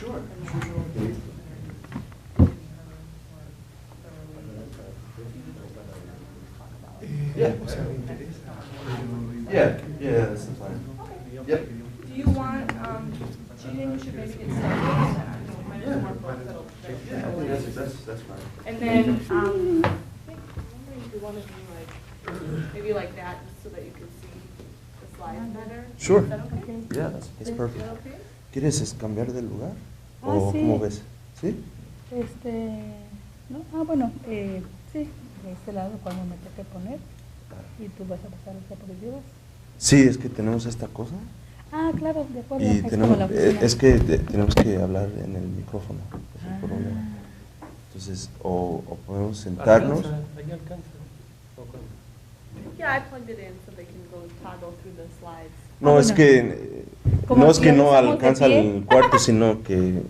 Sure. Yeah. Yeah, that's the plan. Yep. Do you want, do you think we should maybe get started? Might have more folks that'll- Yeah, I think that's fine. And then, I think, I'm wondering if you want to do like, maybe like that, just so that you can see the slides better. Sure. Is that okay? Yeah, that's Is perfect. that okay? ¿Quieres cambiar de lugar? ¿O sí. cómo ves? ¿Sí? No, bueno, sí, de este lado cuando me toque poner y tú vas a pasar las diapositivas. Sí, es que tenemos esta cosa Ah, claro, de acuerdo. y es tenemos, como la oficina. es que tenemos que hablar en el micrófono, es el problema. Ah, Entonces, o podemos sentarnos. Ahí alcanza. ¿O cómo? Yeah, I plugged it in so they can go toggle through the slides. No, es bueno. que Como no es si que lo no hacemos de alcanza pie. el cuarto, sino que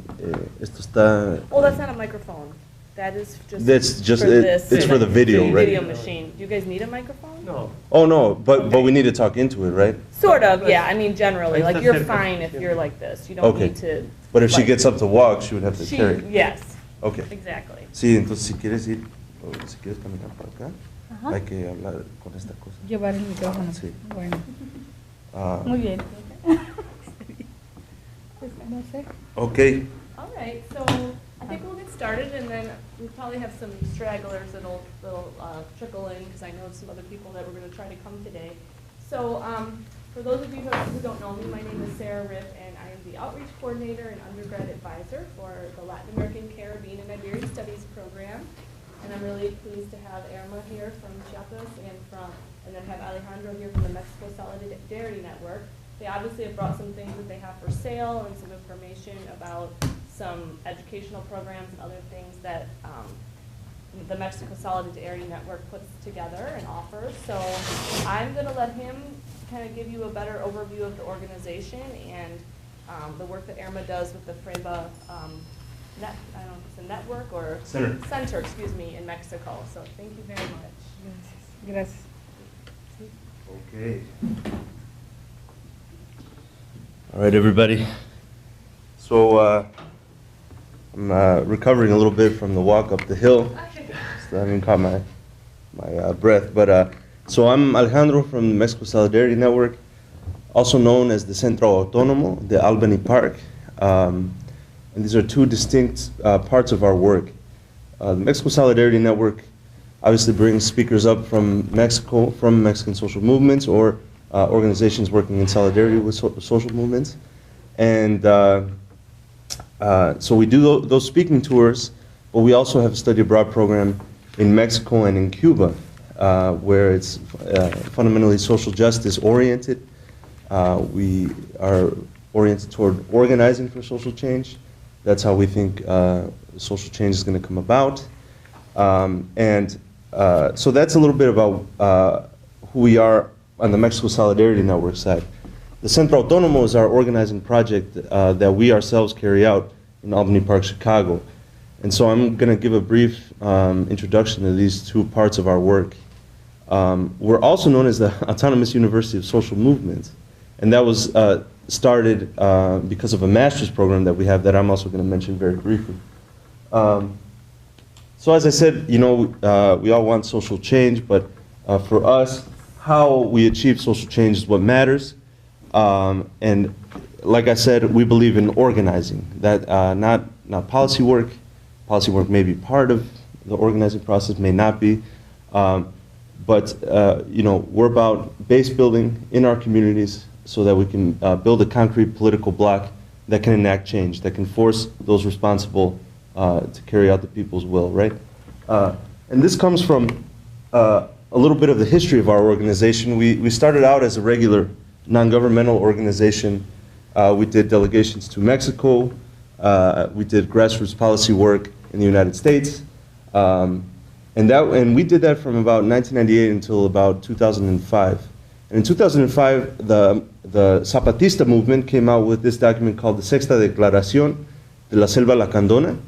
esto está. Oh, that's not a microphone. That is just. That's just for this. it's for the video, right? Video machine. Do you guys need a microphone? No. Oh no, but we need to talk into it, right? Sort of, yeah. I mean, generally, like you're Está cerca. fine if you're like this. You don't Okay. need to. But if she like- gets up to walk, she would have to She, carry. yes, Okay. exactly. Sí, entonces si quieres ir, o si quieres caminar para acá, Ajá. hay que hablar con esta cosa. Llevar el micrófono. Sí. Bueno, Ah, muy bien. Pues, no sé. ok. All right, so I think we'll get started, and then we probably have some stragglers that'll trickle in, because I know some other people that were going to try to come today. So for those of you who don't know me, my name is Sarah Ripp, and I am the Outreach Coordinator and Undergrad Advisor for the Latin American, Caribbean, and Iberian Studies program. And I'm really pleased to have Irma here from Chiapas and then have Alejandro here from the Mexico Solidarity Network. They obviously have brought some things that they have for sale and some information about some educational programs and other things that the Mexico Solidarity Network puts together and offers. So I'm going to let him kind of give you a better overview of the organization and the work that Irma does with the FREBA I don't know if it's a network or center, excuse me, in Mexico. So thank you very much. Gracias. Okay. All right, everybody. So I'm recovering a little bit from the walk up the hill. So I haven't caught my breath. But so I'm Alejandro from the Mexico Solidarity Network, also known as the Centro Autónomo de Albany Park. And these are two distinct parts of our work. The Mexico Solidarity Network obviously brings speakers up from Mexico, from Mexican social movements or organizations working in solidarity with social movements. And so we do those speaking tours, but we also have a study abroad program in Mexico and in Cuba, where it's fundamentally social justice oriented. We are oriented toward organizing for social change. That's how we think social change is going to come about. So that's a little bit about who we are on the Mexico Solidarity Network side. The Centro Autónomo is our organizing project that we ourselves carry out in Albany Park, Chicago. And so I'm going to give a brief introduction to these two parts of our work. We're also known as the Autonomous University of Social Movements. And that was started because of a master's program that we have that I'm also going to mention very briefly. So as I said, you know, we all want social change, but for us, how we achieve social change is what matters. And like I said, we believe in organizing, that not policy work. Policy work may be part of the organizing process, may not be. But you know, we're about base building in our communities so that we can build a concrete political bloc that can enact change, that can force those responsible to carry out the people's will, right? And this comes from a little bit of the history of our organization. We started out as a regular non-governmental organization. We did delegations to Mexico. We did grassroots policy work in the United States. And we did that from about 1998 until about 2005. And in 2005, the Zapatista movement came out with this document called the Sexta Declaración de la Selva Lacandona.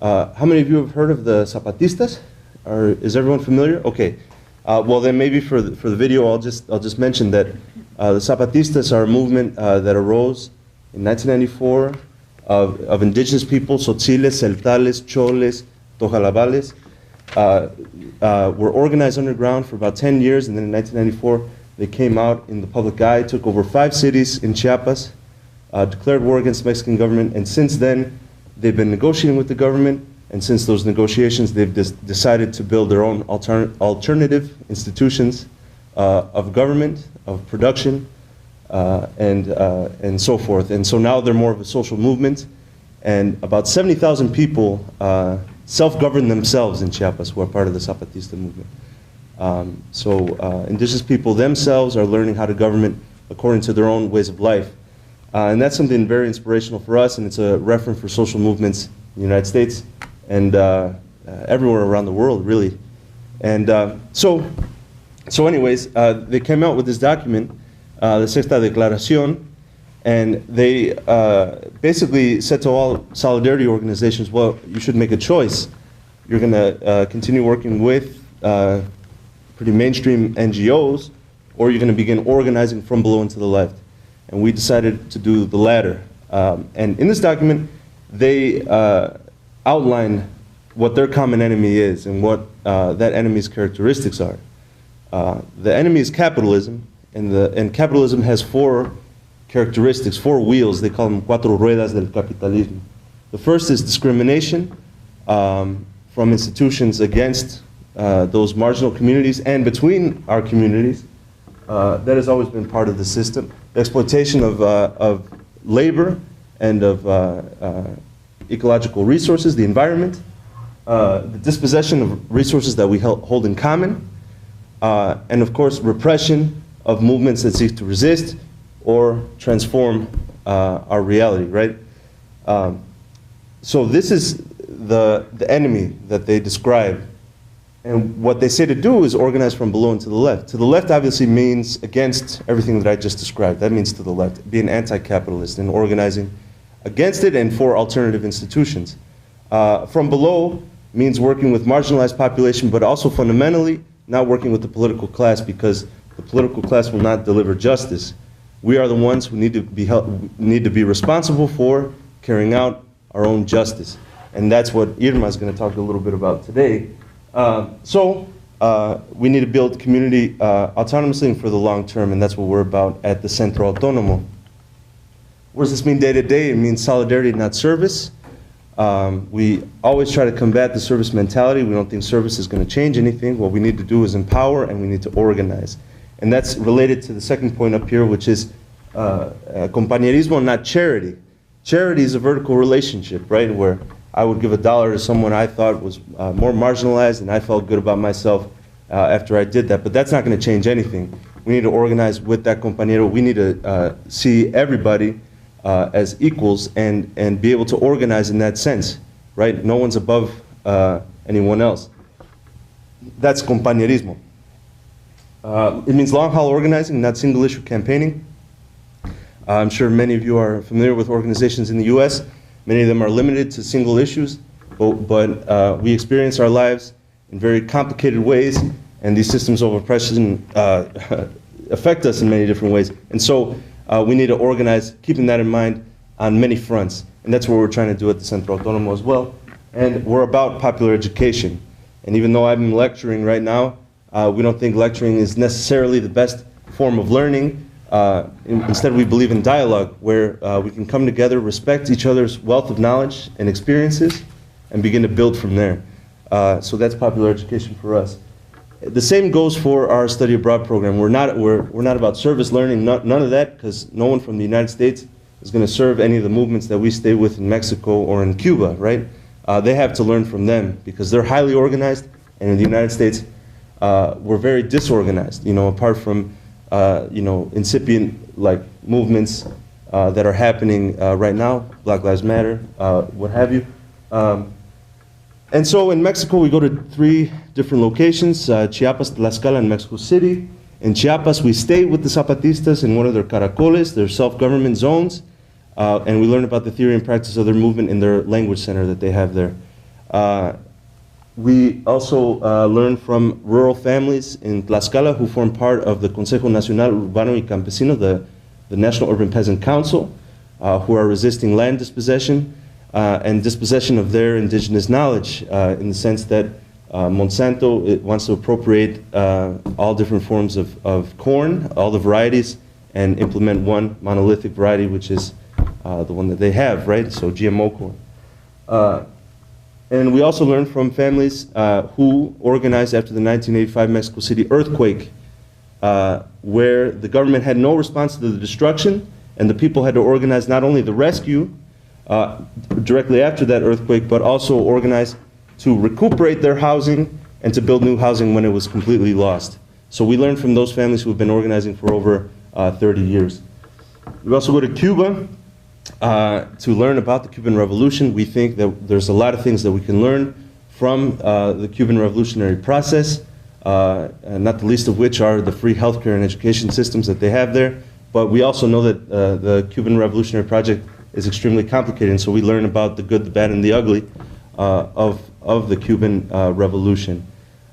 How many of you have heard of the Zapatistas? Or is everyone familiar? Okay. Well, then maybe for the video, I'll just mention that the Zapatistas are a movement that arose in 1994 of indigenous people, Tzotziles, Celtales, Choles, Tojalabales, were organized underground for about 10 years, and then in 1994 they came out in the public eye, took over 5 cities in Chiapas, declared war against the Mexican government, and since then they've been negotiating with the government, and since those negotiations they've decided to build their own alternative institutions of government, of production, and so forth. And so now they're more of a social movement, and about 70,000 people self-govern themselves in Chiapas who are part of the Zapatista movement. Indigenous people themselves are learning how to govern according to their own ways of life. And that's something very inspirational for us, and it's a reference for social movements in the United States and everywhere around the world, really. And so anyways, they came out with this document, the Sexta Declaración, and they basically said to all solidarity organizations, well, you should make a choice. You're going to continue working with pretty mainstream NGOs, or you're going to begin organizing from below and to the left. And we decided to do the latter. And in this document, they outline what their common enemy is and what that enemy's characteristics are. The enemy is capitalism, and capitalism has 4 characteristics, 4 wheels. They call them cuatro ruedas del capitalismo. The first is discrimination from institutions against those marginal communities and between our communities. That has always been part of the system. The exploitation of labor and of ecological resources, the environment, the dispossession of resources that we hold in common, and of course repression of movements that seek to resist or transform our reality, right? So this is the enemy that they describe. And what they say to do is organize from below and to the left. To the left obviously means against everything that I just described. That means to the left, being anti-capitalist and organizing against it and for alternative institutions. From below means working with marginalized population, but also fundamentally not working with the political class, because the political class will not deliver justice. We are the ones who need to be responsible for carrying out our own justice. And that's what Irma is going to talk a little bit about today. We need to build community autonomously and for the long term, and that's what we're about at the Centro Autónomo. What does this mean day to day? It means solidarity, not service. We always try to combat the service mentality. We don't think service is going to change anything. What we need to do is empower, and we need to organize. And that's related to the second point up here, which is compañerismo, not charity. Charity is a vertical relationship, right, where I would give $1 to someone I thought was more marginalized, and I felt good about myself after I did that. But that's not going to change anything. We need to organize with that compañero. We need to see everybody as equals and be able to organize in that sense, right? No one's above anyone else. That's compañerismo. It means long-haul organizing, not single-issue campaigning. I'm sure many of you are familiar with organizations in the U.S. Many of them are limited to single issues, but we experience our lives in very complicated ways, and these systems of oppression affect us in many different ways. And so we need to organize, keeping that in mind, on many fronts. And that's what we're trying to do at the Centro Autónomo as well. And we're about popular education. And even though I'm lecturing right now, we don't think lecturing is necessarily the best form of learning. Instead, we believe in dialogue, where we can come together, respect each other's wealth of knowledge and experiences, and begin to build from there. So that's popular education for us. The same goes for our study abroad program. We're not about service learning, none of that, because no one from the United States is going to serve any of the movements that we stay with in Mexico or in Cuba, right? They have to learn from them, because they're highly organized, and in the United States, we're very disorganized, apart from incipient movements that are happening right now, Black Lives Matter, what have you. And so in Mexico, we go to 3 different locations, Chiapas, Tlaxcala, and Mexico City. In Chiapas, we stay with the Zapatistas in one of their caracoles, their self-government zones, and we learn about the theory and practice of their movement in their language center that they have there. We also learn from rural families in Tlaxcala who form part of the Consejo Nacional Urbano y Campesino, the National Urban Peasant Council. who are resisting land dispossession and dispossession of their indigenous knowledge in the sense that Monsanto wants to appropriate all different forms of corn, all the varieties, and implement one monolithic variety, which is the one that they have, right? So GMO corn. And we also learned from families who organized after the 1985 Mexico City earthquake, where the government had no response to the destruction, and the people had to organize not only the rescue directly after that earthquake, but also organize to recuperate their housing and to build new housing when it was completely lost. So we learned from those families who have been organizing for over 30 years. We also go to Cuba to learn about the Cuban Revolution. We think that there's a lot of things that we can learn from the Cuban revolutionary process, not the least of which are the free healthcare and education systems that they have there. But we also know that the Cuban Revolutionary Project is extremely complicated, and so we learn about the good, the bad, and the ugly of the Cuban Revolution.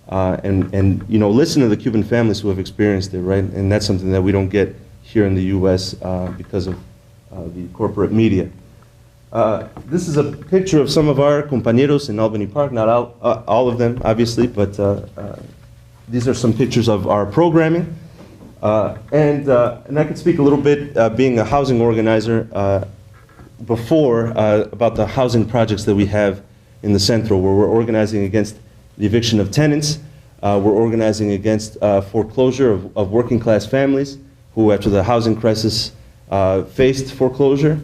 And you know, listen to the Cuban families who have experienced it, right? And that's something that we don't get here in the U.S. Because of the corporate media. This is a picture of some of our compañeros in Albany Park, not all of them, obviously, but these are some pictures of our programming. And I could speak a little bit, being a housing organizer, before about the housing projects that we have in the Centro, where we're organizing against the eviction of tenants. We're organizing against foreclosure of working class families who, after the housing crisis, faced foreclosure.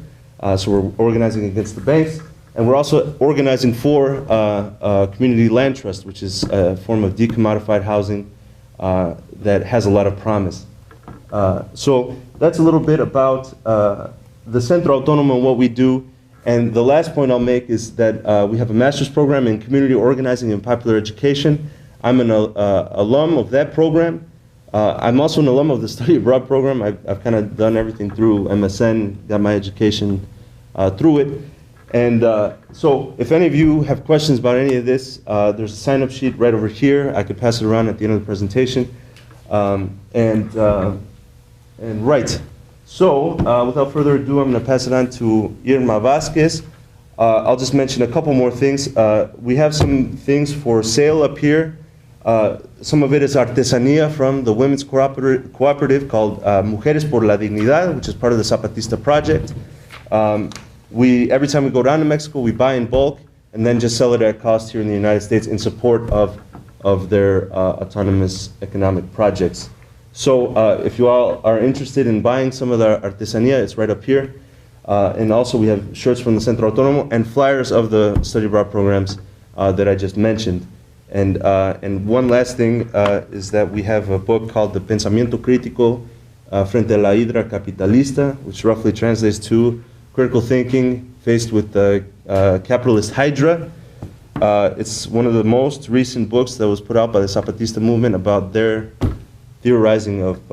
So we're organizing against the banks. And we're also organizing for community land trust, which is a form of decommodified housing that has a lot of promise. So that's a little bit about the Centro Autónomo and what we do. And the last point I'll make is that we have a master's program in community organizing and popular education. I'm an alum of that program. I'm also an alum of the study abroad program. I've kind of done everything through MSN, got my education through it. And so if any of you have questions about any of this, there's a sign-up sheet right over here. I could pass it around at the end of the presentation. Right. So without further ado, I'm going to pass it on to Irma Vasquez. I'll just mention a couple more things. We have some things for sale up here. Some of it is artesanía from the women's cooperative called Mujeres por la Dignidad, which is part of the Zapatista project. Every time we go down to Mexico, we buy in bulk and then just sell it at cost here in the United States in support of their autonomous economic projects. So if you all are interested in buying some of the artesanía, it's right up here. And also we have shirts from the Centro Autónomo and flyers of the study abroad programs that I just mentioned. And one last thing is that we have a book called The Pensamiento Crítico Frente a la Hidra Capitalista, which roughly translates to critical thinking faced with the capitalist hydra. It's one of the most recent books that was put out by the Zapatista movement about their theorizing of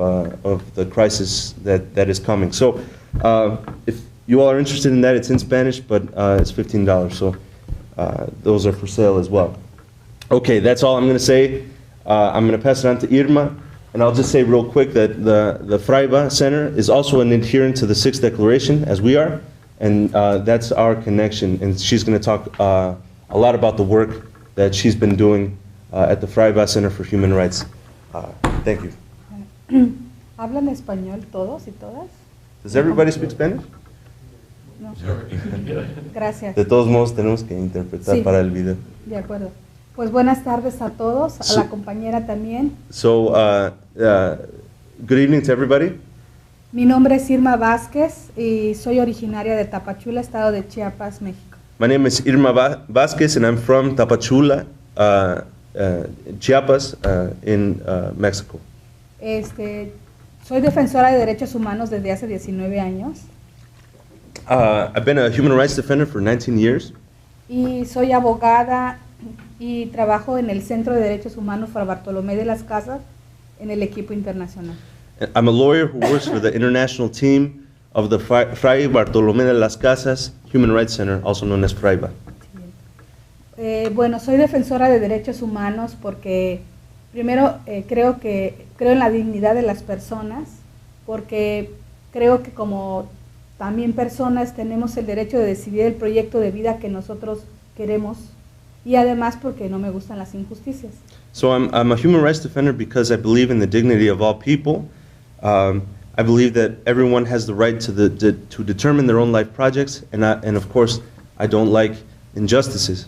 the crisis that is coming. So if you all are interested in that, it's in Spanish, but it's $15, so those are for sale as well. Okay, that's all I'm going to say. I'm going to pass it on to Irma, and I'll just say real quick that the Fraiba Center is also an adherent to the Sixth Declaration, as we are, and that's our connection. And she's going to talk a lot about the work that she's been doing at the Fraiba Center for Human Rights. Thank you. ¿Hablan español todos y todas? Does everybody speak Spanish? No. Gracias. De todos modos, tenemos que interpretar Sí. para el video. De acuerdo. Pues buenas tardes a todos, a la compañera también. So, good evening to everybody. Mi nombre es Irma Vázquez y soy originaria de Tapachula, estado de Chiapas, México. My name is Irma Vasquez, and I'm from Tapachula, Chiapas, in Mexico. Soy defensora de derechos humanos desde hace 19 años I've been a human rights defender for 19 years. y soy abogada y trabajo en el Centro de Derechos Humanos Fray Bartolomé de las Casas en el equipo internacional. I'm a lawyer who works for the international team of the Fray Bartolomé de las Casas Human Rights Center, also known as Fraiba. Bueno, soy defensora de derechos humanos porque primero creo en la dignidad de las personas, porque creo que como también personas tenemos el derecho de decidir el proyecto de vida que nosotros queremos y además porque no me gustan las injusticias. So I'm a human rights defender because I believe in the dignity of all people. I believe that everyone has the right to determine their own life projects, and of course, I don't like injustices.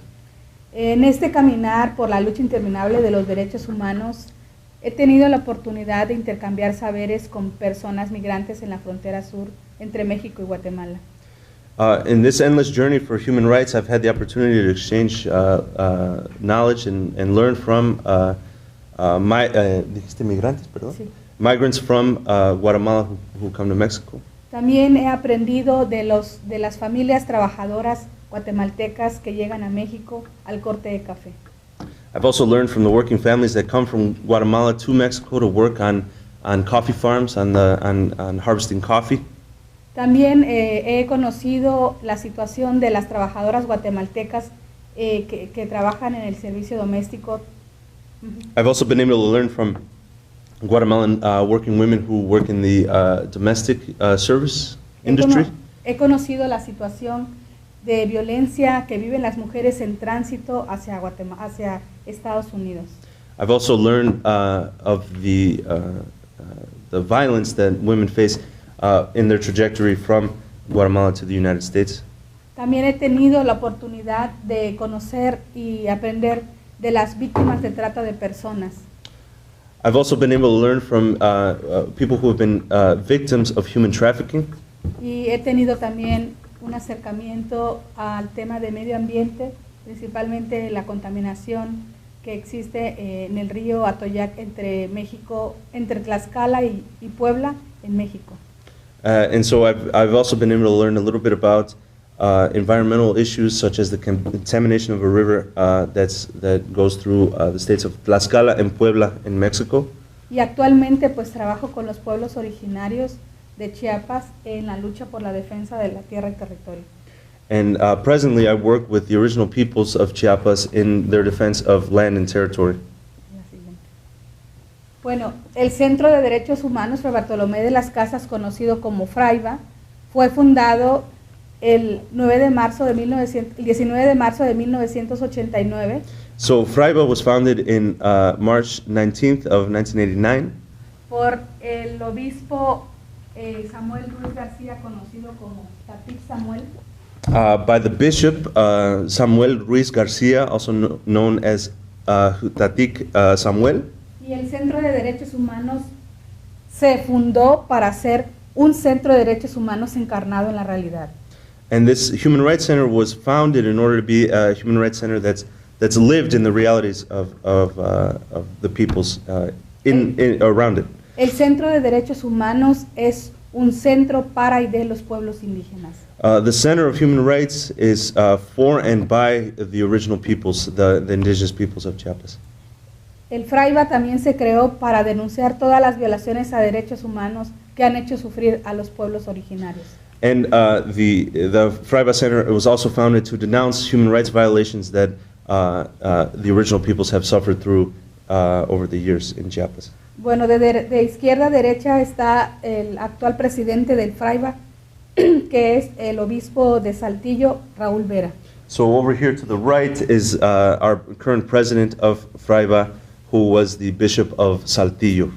En este caminar por la lucha interminable de los derechos humanos, he tenido la oportunidad de intercambiar saberes con personas migrantes en la frontera sur entre México y Guatemala. In this endless journey for human rights, I've had the opportunity to exchange knowledge and learn from ¿dijiste migrantes, perdón? Sí. Migrants from Guatemala who come to Mexico. También he aprendido de las familias trabajadoras guatemaltecas que llegan a México al corte de café. I've also learned from the working families that come from Guatemala to Mexico to work on coffee farms, on harvesting coffee. También he conocido la situación de las trabajadoras guatemaltecas que trabajan en el servicio doméstico. I've also been able to learn from Guatemalan working women who work in the domestic service industry. He conocido la situación de violencia que viven las mujeres en tránsito hacia Estados Unidos. I've also learned of the violence that women face in their trajectory from Guatemala to the United States. También he tenido la oportunidad de conocer y aprender de las víctimas de trata de personas. I've also been able to learn from people who have been victims of human trafficking. Y he tenido también un acercamiento al tema de medio ambiente, principalmente la contaminación que existe en el río Atoyac entre Tlaxcala y Puebla, en México. And so I've also been able to learn a little bit about environmental issues such as the contamination of a river that goes through the states of Tlaxcala and Puebla in Mexico. Y actualmente pues trabajo con los pueblos originarios de Chiapas en la lucha por la defensa de la tierra y territorio. And presently I work with the original peoples of Chiapas in their defense of land and territory. La siguiente. Bueno, el Centro de Derechos Humanos Fray Bartolomé de las Casas, conocido como FRAIBA, fue fundado el 19 de marzo de 1989. So FRAIBA was founded in March 19th of 1989 por el obispo Samuel Ruiz García, conocido como Tatic Samuel. by the Bishop Samuel Ruiz Garcia, also known as Tatic Samuel. Y el Centro de Derechos Humanos se fundó para ser un centro de derechos humanos encarnado en la realidad. And this Human Rights Center was founded in order to be a human rights center that's lived in the realities of the peoples around it. El Centro de Derechos Humanos es un centro para y de los pueblos indígenas. The Center of Human Rights is for and by the original peoples, the indigenous peoples of Chiapas. El FRAIBA también se creó para denunciar todas las violaciones a derechos humanos que han hecho sufrir a los pueblos originarios. And the FRAIBA Center was also founded to denounce human rights violations that the original peoples have suffered through over the years in Chiapas. Bueno, de izquierda a derecha está el actual presidente del FRAIBA, que es el obispo de Saltillo, Raúl Vera. So over here to the right is our current president of FRAIBA, who was the Bishop of Saltillo.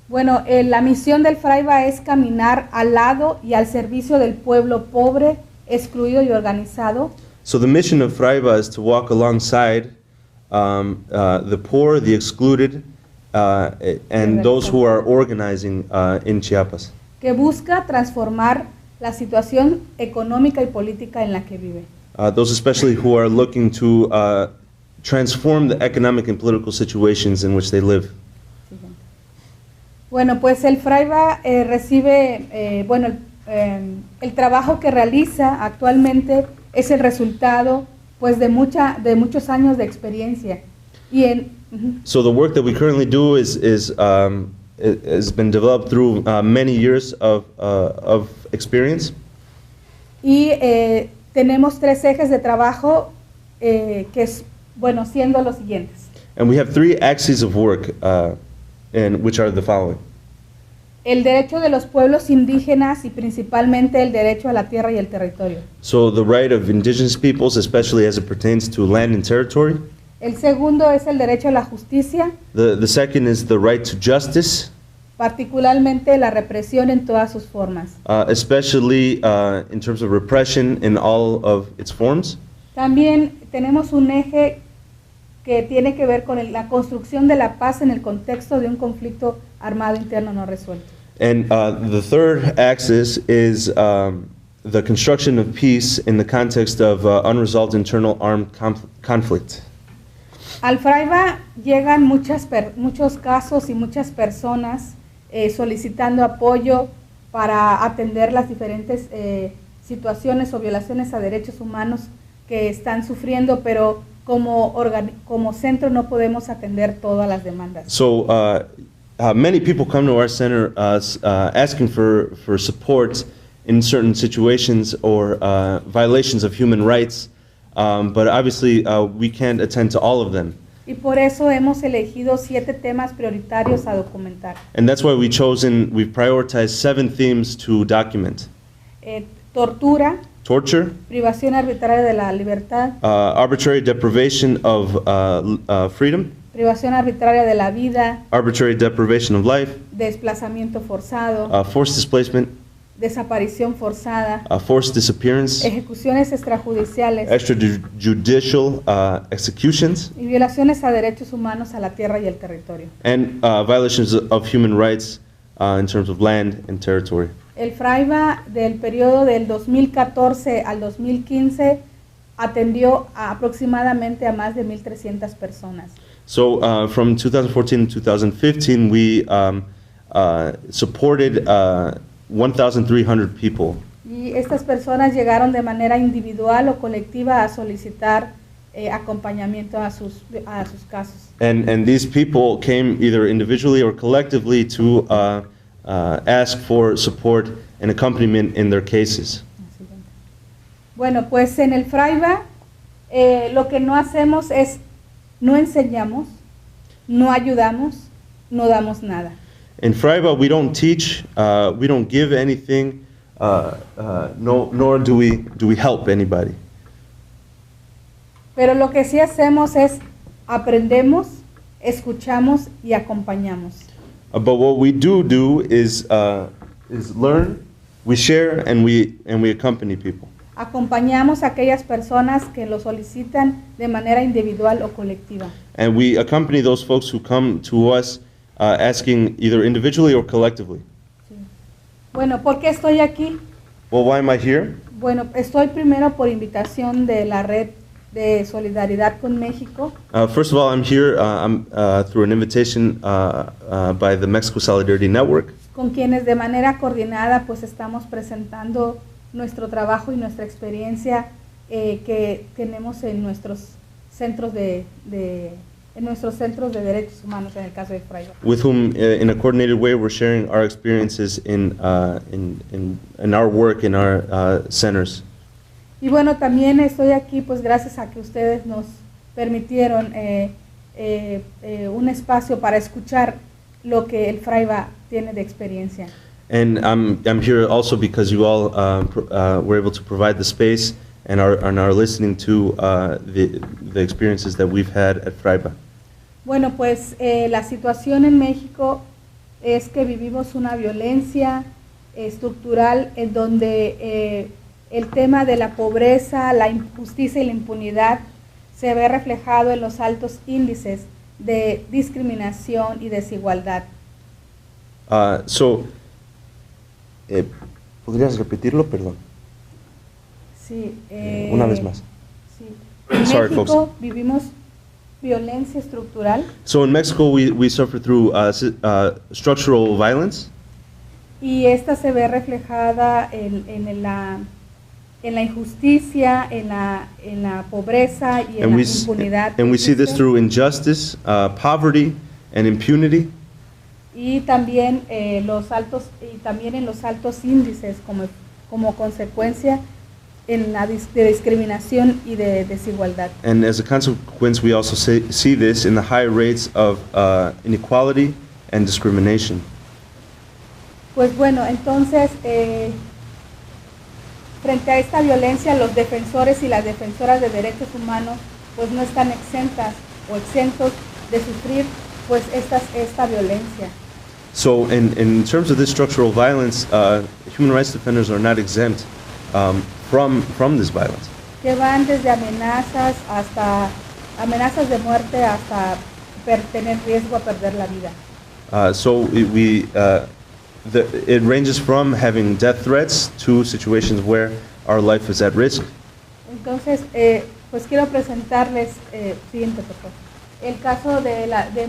Bueno, la misión del FRAIBA es caminar al lado y al servicio del pueblo pobre, excluido y organizado. So the mission of FRAIBA is to walk alongside the poor, the excluded, and those who are organizing in Chiapas. Que busca transformar la situación económica y política en la que vive. Those especially who are looking to transform the economic and political situations in which they live. Bueno, pues el FRAIBA recibe, el trabajo que realiza actualmente es el resultado pues de muchos años de experiencia. So the work that we currently do has been developed through many years of experience. Y tenemos 3 ejes de trabajo que es, siendo los siguientes. And we have 3 axes of work, which are the following. el derecho de los pueblos indígenas y principalmente el derecho a la tierra y el territorio. So the right of indigenous peoples, especially as it pertains to land and territory. El segundo es el derecho a la justicia, The second is the right to justice, particularmente la represión en todas sus formas. especially in terms of repression in all of its forms. También tenemos un eje que tiene que ver con la construcción de la paz en el contexto de un conflicto armado interno no resuelto. And the third axis is the construction of peace in the context of unresolved internal armed conflict. Al FRAIBA llegan muchos casos y muchas personas solicitando apoyo para atender las diferentes situaciones o violaciones a derechos humanos que están sufriendo, pero como centro no podemos atender todas las demandas. So many people come to our center asking for support in certain situations or violations of human rights, but obviously we can't attend to all of them. Y por eso hemos elegido 7 temas prioritarios a documentar. And that's why we've prioritized 7 themes to document. Tortura, Torture, privación arbitraria de la libertad, arbitrary deprivation of freedom, privación arbitraria de la vida, arbitrary deprivation of life, desplazamiento forzado, forced displacement, desaparición forzada, forced disappearance, ejecuciones extrajudiciales extrajudicial executions, y violaciones a derechos humanos a la tierra y el territorio. and violations of human rights in terms of land and territory. El FRAIBA del periodo del 2014 al 2015 atendió aproximadamente a más de 1,300 personas. So from 2014 to 2015, we supported 1,300 people. Y estas personas llegaron de manera individual o colectiva a solicitar acompañamiento a sus casos. And these people came either individually or collectively to ask for support and accompaniment in their cases. Bueno, pues en el FRAIBA lo que no hacemos es, no enseñamos, no ayudamos, no damos nada. In FRAIBA, we don't teach, we don't give anything, nor do we help anybody. Pero lo que sí hacemos es aprendemos, escuchamos y acompañamos. But what we do is learn, we share, and we accompany people. Acompañamos a aquellas personas que lo solicitan de manera individual o colectiva. And we accompany those folks who come to us asking either individually or collectively. Sí. Bueno, ¿por qué estoy aquí? Well, why am I here? Bueno, estoy primero por invitación de la Red de Solidaridad con México. First of all, I'm here through an invitation by the Mexico Solidarity Network, Con quienes de manera coordinada pues estamos presentando nuestro trabajo y nuestra experiencia que tenemos en nuestros centros de derechos humanos en el caso de FRAIBA. with whom, in a coordinated way, we're sharing our experiences in our work in our centers. Y bueno, también estoy aquí pues gracias a que ustedes nos permitieron un espacio para escuchar lo que el FRAIBA tiene de experiencia. And I'm here also because you all were able to provide the space and are listening to the experiences that we've had at FRAIBA. Bueno, pues la situación en México es que vivimos una violencia estructural en donde el tema de la pobreza, la injusticia y la impunidad se ve reflejado en los altos índices de discriminación y desigualdad. ¿Podrías repetirlo? Perdón. Sí, Una vez más. Sí. En Sorry, México folks. vivimos violencia estructural So in Mexico, we suffer through structural violence, y esta se ve reflejada en la injusticia, en la pobreza y en la impunidad. and we see this que existe. through injustice, poverty, and impunity, Y también en los altos índices como consecuencia de discriminación y de desigualdad. and as a consequence, we also see this in the high rates of inequality and discrimination. Pues bueno, entonces, frente a esta violencia, los defensores y las defensoras de derechos humanos pues no están exentas o exentos de sufrir pues esta violencia. So in terms of this structural violence, human rights defenders are not exempt from this violence. Que van desde amenazas hasta amenazas de muerte hasta tener riesgo a perder la vida. It ranges from having death threats to situations where our life is at risk. Entonces, pues quiero presentarles, siguiente por favor, el caso de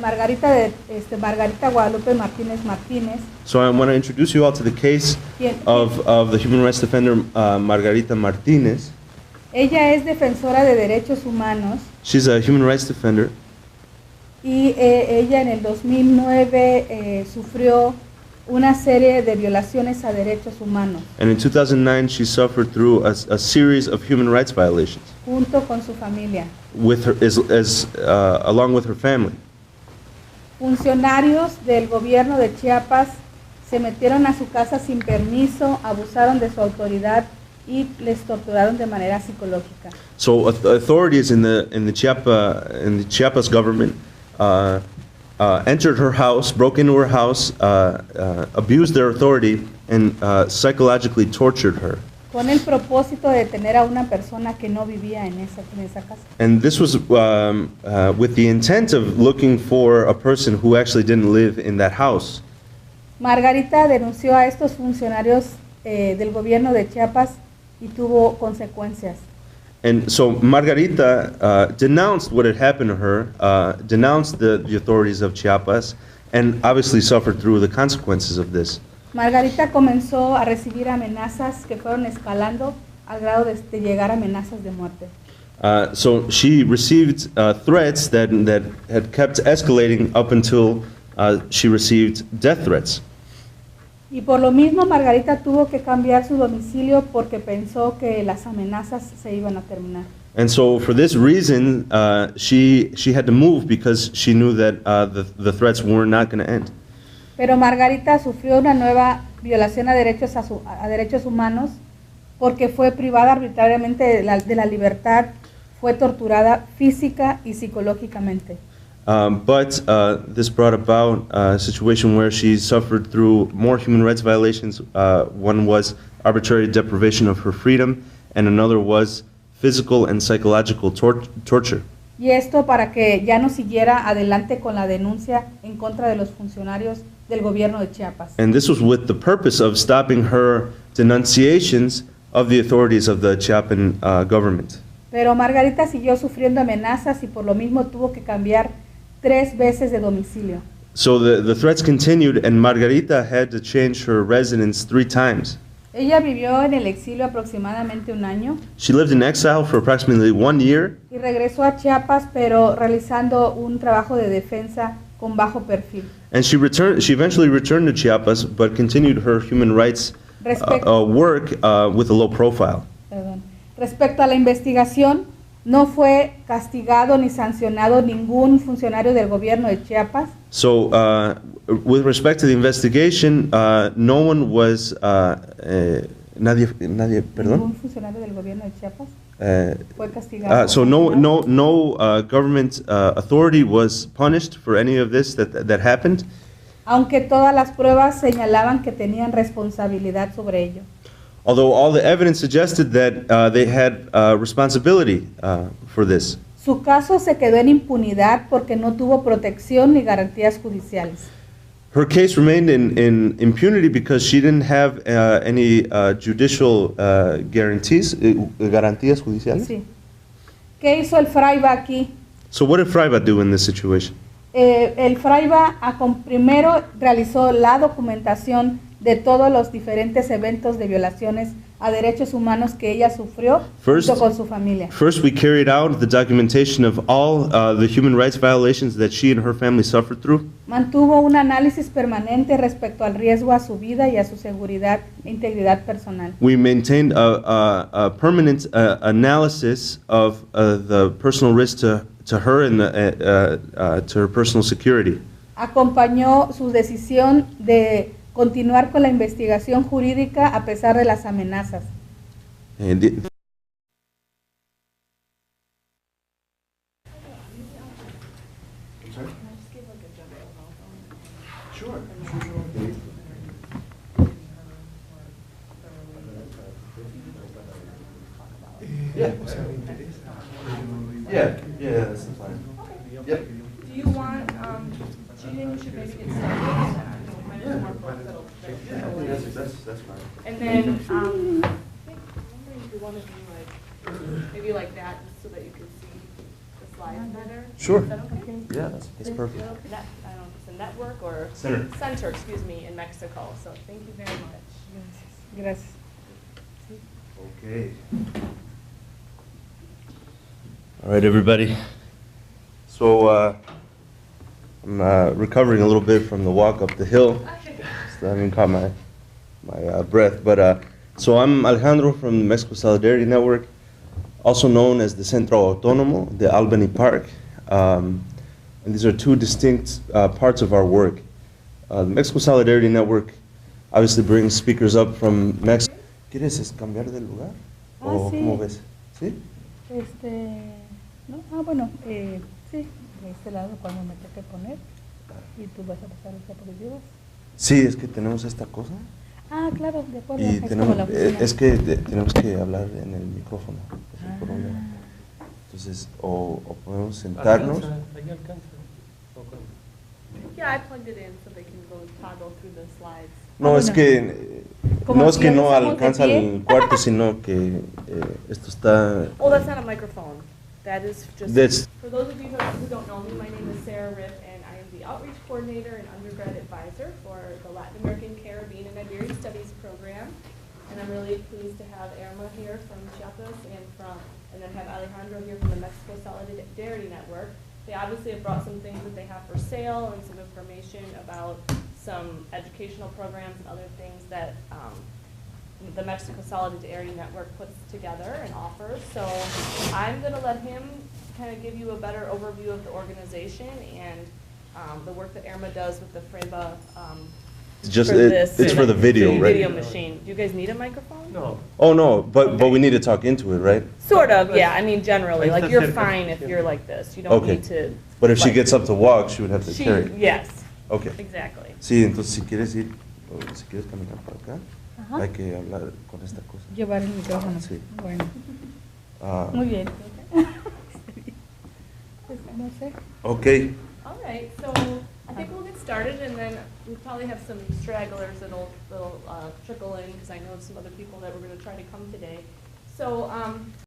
Margarita Guadalupe Martínez Martínez. So I want to introduce you all to the case of the human rights defender Margarita Martínez. Ella es defensora de derechos humanos. She's a human rights defender. Y ella en el 2009 sufrió una serie de violaciones a derechos humanos. And in 2009, she suffered through a series of human rights violations. Junto con su familia. With her, along with her family. Funcionarios del gobierno de Chiapas se metieron a su casa sin permiso, abusaron de su autoridad y les torturaron de manera psicológica. So authorities in the Chiapas government entered her house, broke into her house, abused their authority, and psychologically tortured her. Con el propósito de detener a una persona que no vivía en esa casa. And this was with the intent of looking for a person who actually didn't live in that house. Margarita denunció a estos funcionarios del gobierno de Chiapas y tuvo consecuencias. And so Margarita denounced what had happened to her, denounced the authorities of Chiapas, and obviously suffered through the consequences of this. Margarita comenzó a recibir amenazas que fueron escalando al grado de llegar a amenazas de muerte. So she received threats that had kept escalating up until she received death threats. Y por lo mismo Margarita tuvo que cambiar su domicilio porque pensó que las amenazas se iban a terminar. And so for this reason, she had to move because she knew that the threats were not going to end. Pero Margarita sufrió una nueva violación a derechos humanos porque fue privada arbitrariamente de la libertad, fue torturada física y psicológicamente. But this brought about a situation where she suffered through more human rights violations. One was arbitrary deprivation of her freedom, and another was physical and psychological torture. Y esto para que ya no siguiera adelante con la denuncia en contra de los funcionarios del gobierno de Chiapas. And this was with the purpose of stopping her denunciations of the authorities of the Chiapan government. Pero Margarita siguió sufriendo amenazas y por lo mismo tuvo que cambiar 3 veces de domicilio. So the threats continued, and Margarita had to change her residence 3 times. Ella vivió en el exilio aproximadamente 1 año. She lived in exile for approximately 1 year. Y regresó a Chiapas, pero realizando un trabajo de defensa con bajo perfil. And she eventually returned to Chiapas, but continued her human rights work with a low profile. Perdón. Respecto a la investigación, no fue castigado ni sancionado ningún funcionario del gobierno de Chiapas. So, with respect to the investigation, no one was, nadie, perdón. Ningún funcionario del gobierno de Chiapas fue castigado. So no government authority was punished for any of this that happened. Aunque todas las pruebas señalaban que tenían responsabilidad sobre ello. Although all the evidence suggested that they had responsibility for this. Su caso se quedó en impunidad porque no tuvo protección ni garantías judiciales. Her case remained in impunity because she didn't have any judicial guarantees, garantías judiciales. Sí. ¿Qué hizo el FRAIBA aquí? So what did FRAIBA do in this situation? El FRAIBA primero realizó la documentación de todos los diferentes eventos de violaciones a derechos humanos que ella sufrió junto con su familia. First, we carried out the documentation of all the human rights violations that she and her family suffered through. Mantuvo un análisis permanente respecto al riesgo a su vida y a su seguridad e integridad personal. We maintained a permanent analysis of the personal risk to her and to her personal security. Acompañó su decisión de continuar con la investigación jurídica a pesar de las amenazas. di- Yeah, that's fine. Yep. Do you want, do you think we should maybe get started? Might have more folks that'll trickle in. That's fine. And then, I think, I'm wondering if you want to do like, maybe like that, just so that you can see the slides better. Sure. Is that okay? Yeah, that's perfect. Net, I don't know if it's a network or. Center. Center, excuse me, in Mexico, so thank you very much. Gracias. Okay. All right, everybody. So I'm recovering a little bit from the walk up the hill. So I haven't caught my breath. But so I'm Alejandro from the Mexico Solidarity Network, also known as the Centro Autónomo, the Albany Park. And these are two distinct parts of our work. The Mexico Solidarity Network obviously brings speakers up from Mexico. ¿Quieres cambiar de lugar? ¿O sí. cómo ves? ¿Sí? No, bueno, sí, de este lado cuando me toque poner y tú vas a pasar las diapositivas. Sí, es que tenemos esta cosa Ah, claro, de acuerdo. y es como tenemos, la oficina. es que tenemos que hablar en el micrófono. Es el problema. Entonces, o podemos sentarnos. Ahí alcanza. ¿O cómo? Yeah, I plugged it in so they can go toggle through the slides. No, Ah, es bueno. que Como no es si que lo no hacemos de alcanza pie. el cuarto, sino que esto está. Oh, that's not a microphone. That is just, That's- for those of you who don't know me, my name is Sarah Ripp, and I am the Outreach Coordinator and Undergrad Advisor for the Latin American, Caribbean, and Iberian Studies Program. And I'm really pleased to have Irma here from Chiapas and then have Alejandro here from the Mexico Solidarity Network. They obviously have brought some things that they have for sale and some information about some educational programs and other things that the Mexico Solidarity Network puts together and offers. So I'm going to let him kind of give you a better overview of the organization and the work that Irma does with the FREBA. It's just for this it's for the video, right? Video machine. Do you guys need a microphone? No. Oh no, but we need to talk into it, right? Sort of, yeah. I mean, generally, Ahí like está you're cerca. fine if you're like this. You don't Okay. need to. But if she like- gets up to walk, she would have to She, carry. yes, Okay. exactly. Sí, entonces si quieres ir, o si quieres caminar por acá, Ajá. hay que hablar con esta cosa. Llevar el micrófono. Sí. Bueno, Ah, muy bien. Pues, no sé. okay. All right, so I think we'll get started, and then we probably have some stragglers that'll trickle in because I know some other people that were going to try to come today. So